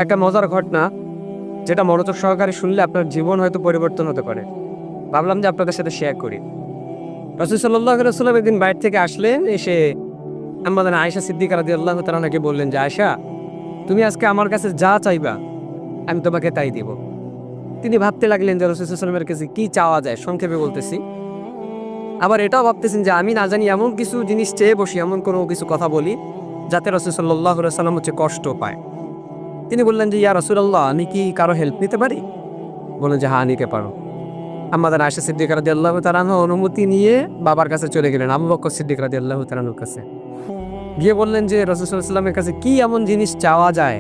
একটা মজার ঘটনা, যেটা মনোযোগ সহকারে শুনলে আপনার জীবন হয়তো পরিবর্তন হতে পারে। ভাবলাম যে আপনাদের সাথে শেয়ার করি। রাসূল সাল্লাল্লাহু আলাইহি ওয়াসাল্লাম একদিন বাইরে থেকে আসলেন, এসে আমাদের আয়েশা সিদ্দিকা রাদিয়াল্লাহু তাআলা আনহাকে বললেন যে, আয়েশা, তুমি আজকে আমার কাছে যা চাইবা আমি তোমাকে তাই দিব। তিনি ভাবতে লাগলেন যে রাসূল সাল্লাল্লাহু আলাইহি ওয়াসাল্লামের কাছে কি চাওয়া যায়, সংক্ষেপে বলতেছি। আবার এটাও ভাবতেছেন যে আমি না জানি এমন কিছু জিনিস চেয়ে বসি, এমন কোনো কিছু কথা বলি যাতে রাসূল সাল্লাল্লাহু আলাইহি ওয়াসাল্লাম কষ্ট পায়। তিনি বললেন যে, ইয়া রাসূলুল্লাহ, আমি কি কারো হেল্প নিতে পারি? বললেন যে, হ্যাঁ, নিতে পারো। আমাদের আয়েশা সিদ্দিকা রাদিয়াল্লাহু তাআলা আনহা অনুমতি নিয়ে বাবার কাছে চলে গেলেন, আবু বকর সিদ্দিক রাদিয়াল্লাহু তাআলা আনহুর কাছে। গিয়ে বললেন যে রাসূল সাল্লাল্লাহু আলাইহি ওয়াসাল্লামের কাছে কি এমন জিনিস চাওয়া যায়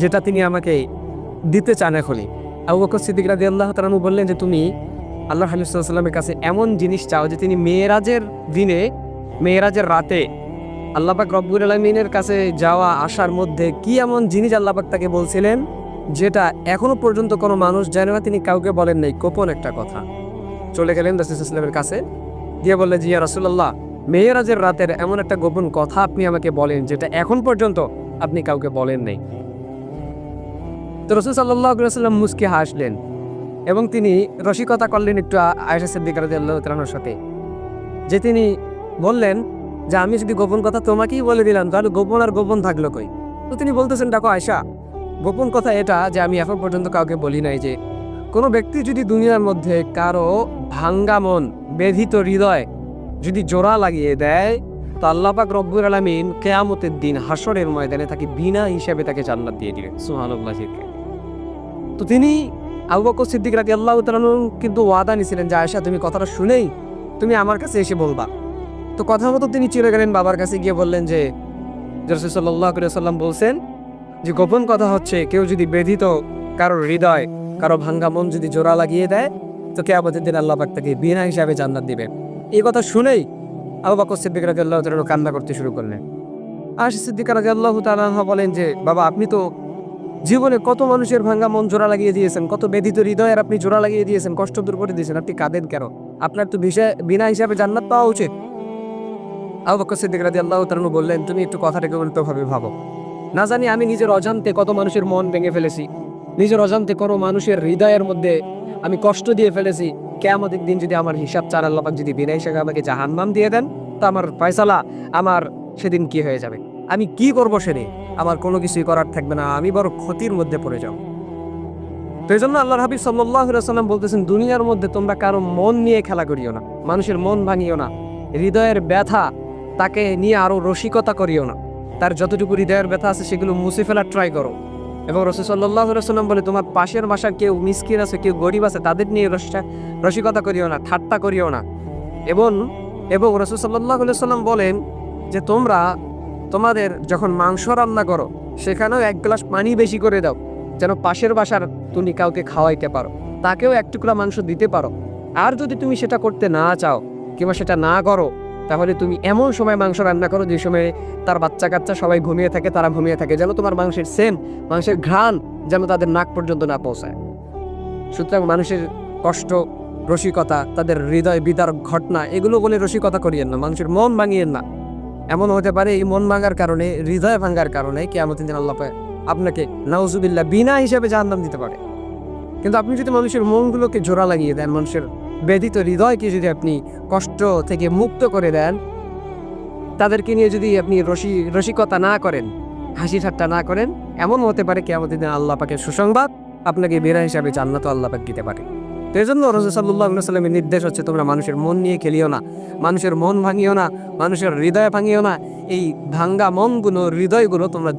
যেটা তিনি আমাকে দিতে চান এখনই। আবু বকর সিদ্দিক রাদিয়াল্লাহু তাআলা আনহু বললেন যে, তুমি আল্লাহর হাবিব সাল্লাল্লাহু আলাইহি ওয়াসাল্লামের কাছে এমন জিনিস চাও যে তিনি মেরাজের দিনে, মেরাজের রাতে আল্লাহ পাক রব্বুল আলামিনের কাছে যাওয়া আসার মধ্যে কি এমন জিনিস আল্লাহ পাক তাকে বলছিলেন যেটা এখনো পর্যন্ত কোনো মানুষ জানে না, তিনি কাউকে বলেন নাই, গোপন একটা কথা। চলে গেলেন রাসূল সাল্লাল্লাহু আলাইহি ওয়াসাল্লামের কাছে, দিয়ে বললেন যে, ইয়া রাসূলুল্লাহ, মেরাজের রাতের এমন একটা গোপন কথা আপনি আমাকে বলেন যেটা এখন পর্যন্ত আপনি কাউকে বলেন নাই। তো রাসূল সাল্লাল্লাহু আলাইহি ওয়াসাল্লাম মুস্কি হাসলেন এবং তিনি রসিকতা করলেন একটু আয়েশা সিদ্দিকা রাদিয়াল্লাহু তাআলা আনহার সাথে, যে তিনি বললেন যে, আমি যদি গোপন কথা তোমাকেই বলে দিলাম তাহলে গোপন আর গোপন থাকলো কই? তো তিনি বলতেছেন, দেখো আয়েশা, গোপন কথা এটা যে আমি এখন পর্যন্ত কাউকে বলি নাই যে কোনো ব্যক্তি যদি দুনিয়ার মধ্যে কারো ভাঙ্গা মন, ব্যথিত হৃদয় যদি জোড়া লাগিয়ে দেয়, তো আল্লাহ পাক রব্বুল আলামিন কিয়ামতের দিন হাসরের ময়দানে তাকে বিনা হিসাবে তাকে জান্নাত দিয়ে দিবেন। সুবহানাল্লাহ। তো তিনি আবু বকর সিদ্দিক রাদিয়াল্লাহু তাআলা আনহু কিন্তু ওয়াদা নিয়েছিলেন যে, আয়েশা, তুমি কথাটা শুনেই তুমি আমার কাছে এসে বলবা। তো কথা মতো তিনি চলে গেলেন বাবার কাছে, গিয়ে বললেন যে রাসূল সাল্লাল্লাহু আলাইহি ওয়াসাল্লাম বলছেন যে গোপন কথা হচ্ছে কেউ যদি ব্যথিত কারো হৃদয়, কারো ভাঙ্গা মন যদি জোড়া লাগিয়ে দেয়, তো কিয়ামতের দিন আল্লাহ পাক তাকে বিনা হিসাবে জান্নাত দিবেন। এই কথা শুনেই আবু বকর সিদ্দিক রাদিয়াল্লাহু তাআলা আনহু কান্না করতে শুরু করলেন। আয়েশা সিদ্দিকা রাদিয়াল্লাহু তাআলা আনহা বলেন যে, বাবা, আপনি তো জীবনে কত মানুষের ভাঙ্গা মন জোড়া লাগিয়ে দিয়েছেন, কত ব্যথিত হৃদয়ের আপনি জোড়া লাগিয়ে দিয়েছেন, কষ্ট দূর করে দিয়েছেন, আপনি কাঁদেন কেন? আপনার তো বিনা হিসাবে জান্নাত পাওয়া উচিত। আবু বকর সিদ্দিক রাদিয়াল্লাহু তাআলা আনহু বললেন, তুমি একটু কথাটাকে উল্টোভাবে ভাবো। না জানি আমি নিজের অজান্তে কত মানুষের মন ভেঙে ফেলেছি, নিজের অজান্তে কোনো মানুষের হৃদয়ের মধ্যে আমি কষ্ট দিয়ে ফেলেছি। কিয়ামতের দিন যদি আমার হিসাব চার আল্লাহ পাক যদি বিনা হিসাবে আমাকে জাহান্নাম দিয়ে দেন, তো আমার ফয়সালা, আমার সেদিন কি হয়ে যাবে? আমি কি করবো সেদিন? আমার কোনো কিছুই করার থাকবে না, আমি বড় ক্ষতির মধ্যে পড়ে যাব। তো এই জন্য আল্লাহর হাবিব সাল্লাল্লাহু আলাইহি ওয়াসাল্লাম বলতেছেন, দুনিয়ার মধ্যে তোমরা কারো মন নিয়ে খেলা করিও না, মানুষের মন ভাঙিও না, হৃদয়ের ব্যথা তাকে নিয়ে আরো রসিকতা করিও না। তার যতটুকু হৃদয়ের ব্যথা আছে সেগুলো মুছে ফেলার ট্রাই করো। এবং রাসূল সাল্লাল্লাহু আলাইহি ওয়াসাল্লাম বলে, তোমার পাশের বাসার কেউ মিসকিন আছে, কেউ গরিব আছে, তাদের নিয়ে রসিকতা করিও না, ঠাট্টা করিও না। এবং এবং রাসূল সাল্লাল্লাহু আলাইহি ওয়াসাল্লাম বলেন যে, তোমরা তোমাদের যখন মাংস রান্না করো সেখানেও এক গ্লাস পানি বেশি করে দাও, যেন পাশের বাসার তুমি কাউকে খাওয়াইতে পারো, তাকেও এক টুকরা মাংস দিতে পারো। আর যদি তুমি সেটা করতে না চাও কিংবা সেটা না করো, তাহলে তুমি এমন সময় মাংস রান্না করো যে সময় তার বাচ্চা কাচ্চা সবাই ঘুমিয়ে থাকে, তারা ঘুমিয়ে থাকে, যেন তোমার মাংসের ঘ্রাণ যেন তাদের নাক পর্যন্ত না পৌঁছায়। সুতরাং মানুষের কষ্ট, রসিকতা, তাদের হৃদয় বিদারক ঘটনা, এগুলো বলে রসিকতা করিয়েন না, মানুষের মন ভাঙিয়েন না। এমন হতে পারে এই মন ভাঙার কারণে, হৃদয় ভাঙার কারণে কিয়ামতের দিন আল্লাহ আপনাকে নাউজুবিল্লাহ বিনা হিসাবে জাহান্নাম দিতে পারে। কিন্তু আপনি যদি মানুষের মনগুলোকে জোড়া লাগিয়ে দেন, মানুষের ব্যথিত হৃদয়কে যদি আপনি কষ্ট থেকে মুক্ত করে দেন, তাদেরকে নিয়ে যদি আপনি রসিকতা না করেন, হাসি ঠাট্টা না করেন, এমন হতে পারে কিয়ামতের দিন আল্লাহ পাকের সুসংবাদ আপনাকে বিনা হিসাবে জান্নাত আল্লাহ পাক দিতে পারে। তো এই জন্য রাসূল সাল্লাল্লাহু আলাইহি ওয়াসাল্লামের নির্দেশ হচ্ছে, তোমরা মানুষের মন নিয়ে খেলিও না, মানুষের মন ভাঙিও না, মানুষের হৃদয় ভাঙিও না। এই ভাঙ্গা মনগুলো, হৃদয়গুলো তোমরা